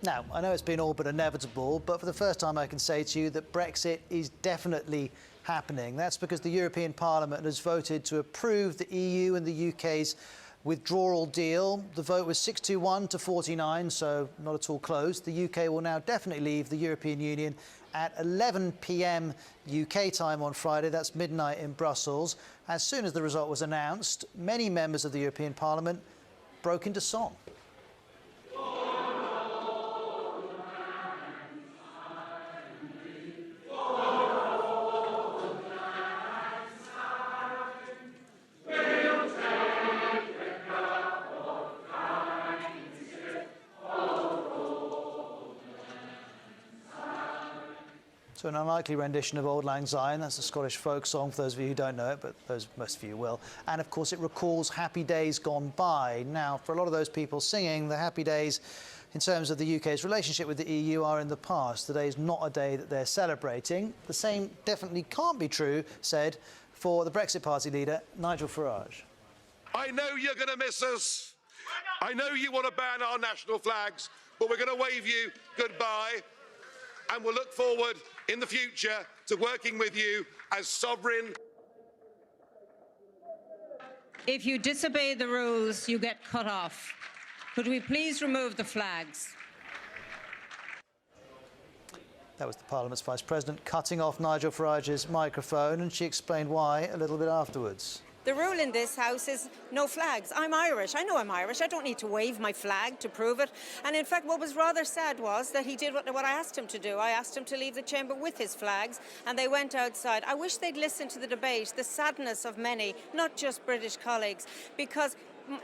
Now, I know it's been all but inevitable, but for the first time I can say to you that Brexit is definitely happening. That's because the European Parliament has voted to approve the EU and the UK's withdrawal deal. The vote was 621 to 49, so not at all close. The UK will now definitely leave the European Union at 11 p.m. UK time on Friday. That's midnight in Brussels. As soon as the result was announced, many members of the European Parliament broke into song. So an unlikely rendition of Auld Lang Syne. That's a Scottish folk song, for those of you who don't know it, but most of you will. And of course, it recalls happy days gone by. Now, for a lot of those people singing, the happy days in terms of the UK's relationship with the EU are in the past. Today is not a day that they're celebrating. The same definitely can't be true, said, for the Brexit Party leader, Nigel Farage. I know you're going to miss us. I know you want to ban our national flags, but we're going to wave you goodbye. And we'll look forward in the future to working with you as sovereign. If you disobey the rules, you get cut off. Could we please remove the flags? That was the Parliament's Vice President cutting off Nigel Farage's microphone, and she explained why a little bit afterwards. The rule in this House is no flags. I'm Irish. I know I'm Irish. I don't need to wave my flag to prove it. And in fact, what was rather sad was that he did what I asked him to do. I asked him to leave the chamber with his flags, and they went outside. I wish they'd listened to the debate, the sadness of many, not just British colleagues, because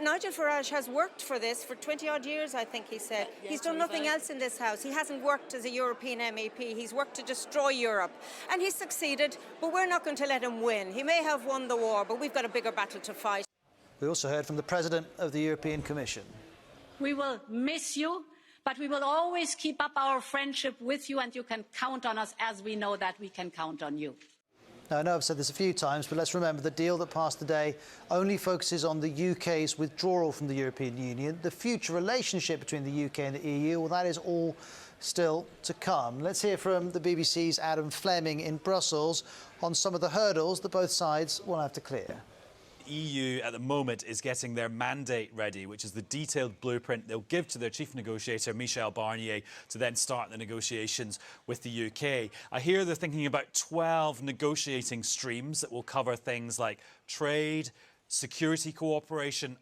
Nigel Farage has worked for this for 20-odd years, I think he said. He's done nothing else in this House. He hasn't worked as a European MEP. He's worked to destroy Europe. And he's succeeded, but we're not going to let him win. He may have won the war, but we've got a bigger battle to fight. We also heard from the President of the European Commission. We will miss you, but we will always keep up our friendship with you, and you can count on us as we know that we can count on you. Now, I know I've said this a few times, but let's remember the deal that passed today only focuses on the UK's withdrawal from the European Union. The future relationship between the UK and the EU, well, that is all still to come. Let's hear from the BBC's Adam Fleming in Brussels on some of the hurdles that both sides will have to clear. EU at the moment is getting their mandate ready, which is the detailed blueprint they'll give to their chief negotiator, Michel Barnier, to then start the negotiations with the UK. I hear they're thinking about 12 negotiating streams that will cover things like trade, security cooperation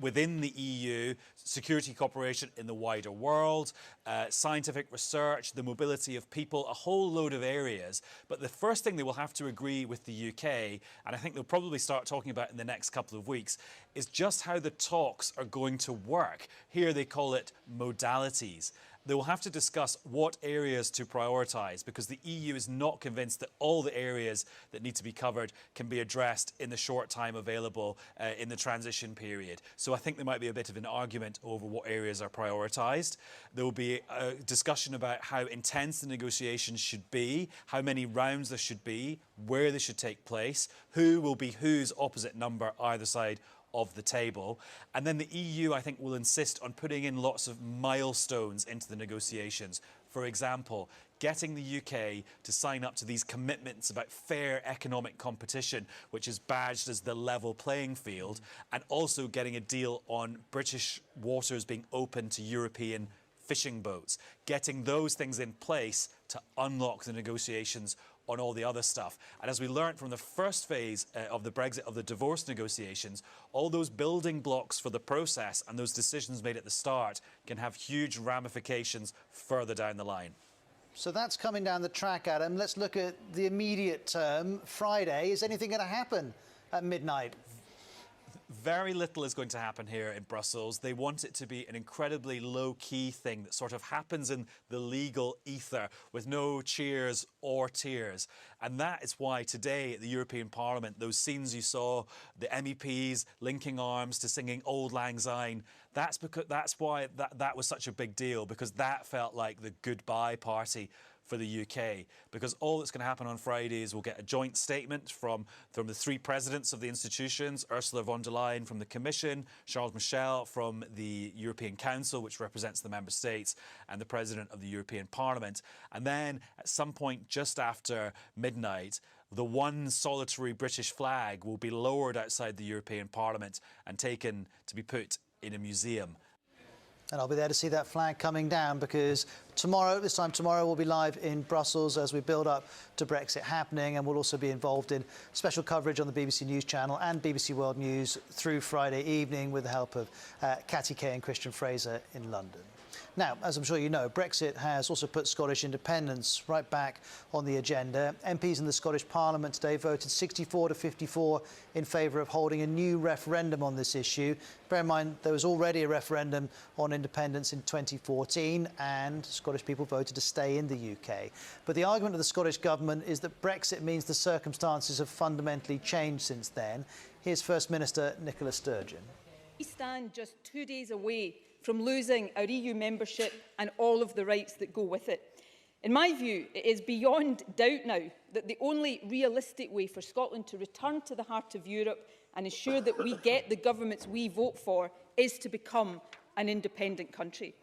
within the EU, security cooperation in the wider world, scientific research, the mobility of people, a whole load of areas. But the first thing they will have to agree with the UK, and I think they'll probably start talking about in the next couple of weeks, is just how the talks are going to work. Here they call it modalities. They will have to discuss what areas to prioritise, because the EU is not convinced that all the areas that need to be covered can be addressed in the short time available in the transition period. So I think there might be a bit of an argument over what areas are prioritised. There will be a discussion about how intense the negotiations should be, how many rounds there should be, where they should take place, who will be whose opposite number either side of the table. And then the EU, I think, will insist on putting in lots of milestones into the negotiations. For example, getting the UK to sign up to these commitments about fair economic competition, which is badged as the level playing field, and also getting a deal on British waters being open to European fishing boats. Getting those things in place to unlock the negotiations on all the other stuff. And as we learned from the first phase of the Brexit, of the divorce negotiations, all those building blocks for the process and those decisions made at the start can have huge ramifications further down the line. So that's coming down the track, Adam. Let's look at the immediate term. Friday, is anything going to happen at midnight? Very little is going to happen here in Brussels. They want it to be an incredibly low-key thing that sort of happens in the legal ether with no cheers or tears. And that is why today at the European Parliament, those scenes you saw, the MEPs linking arms to singing Auld Lang Syne, that's why that was such a big deal, because that felt like the goodbye party for the UK, because all that's going to happen on Friday is we'll get a joint statement from the three presidents of the institutions, Ursula von der Leyen from the Commission, Charles Michel from the European Council, which represents the member states, and the President of the European Parliament. And then at some point just after midnight, the one solitary British flag will be lowered outside the European Parliament and taken to be put in a museum. And I'll be there to see that flag coming down, because this time tomorrow, we'll be live in Brussels as we build up to Brexit happening, and we'll also be involved in special coverage on the BBC News Channel and BBC World News through Friday evening with the help of Catty Kay and Christian Fraser in London. Now, as I'm sure you know, Brexit has also put Scottish independence right back on the agenda. MPs in the Scottish Parliament today voted 64 to 54 in favour of holding a new referendum on this issue. Bear in mind, there was already a referendum on independence in 2014 and Scottish people voted to stay in the UK. But the argument of the Scottish Government is that Brexit means the circumstances have fundamentally changed since then. Here's First Minister Nicola Sturgeon. We stand just 2 days away from losing our EU membership and all of the rights that go with it. In my view, it is beyond doubt now that the only realistic way for Scotland to return to the heart of Europe and ensure that we get the governments we vote for is to become an independent country.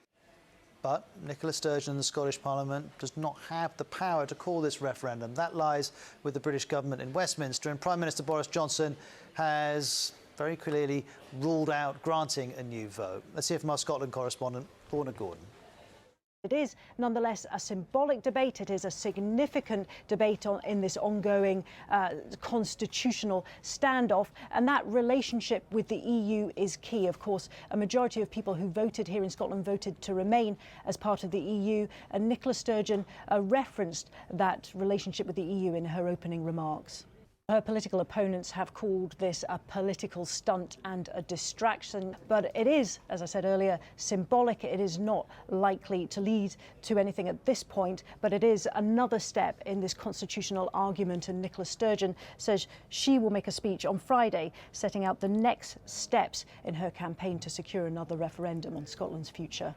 But Nicola Sturgeon in the Scottish Parliament does not have the power to call this referendum. That lies with the British government in Westminster, and Prime Minister Boris Johnson has very clearly ruled out granting a new vote. Let's hear from our Scotland correspondent, Lorna Gordon. It is nonetheless a symbolic debate. It is a significant debate in this ongoing constitutional standoff, and that relationship with the EU is key. Of course, a majority of people who voted here in Scotland voted to remain as part of the EU, and Nicola Sturgeon referenced that relationship with the EU in her opening remarks. Her political opponents have called this a political stunt and a distraction, but it is, as I said earlier, symbolic. It is not likely to lead to anything at this point, but it is another step in this constitutional argument, and Nicola Sturgeon says she will make a speech on Friday setting out the next steps in her campaign to secure another referendum on Scotland's future.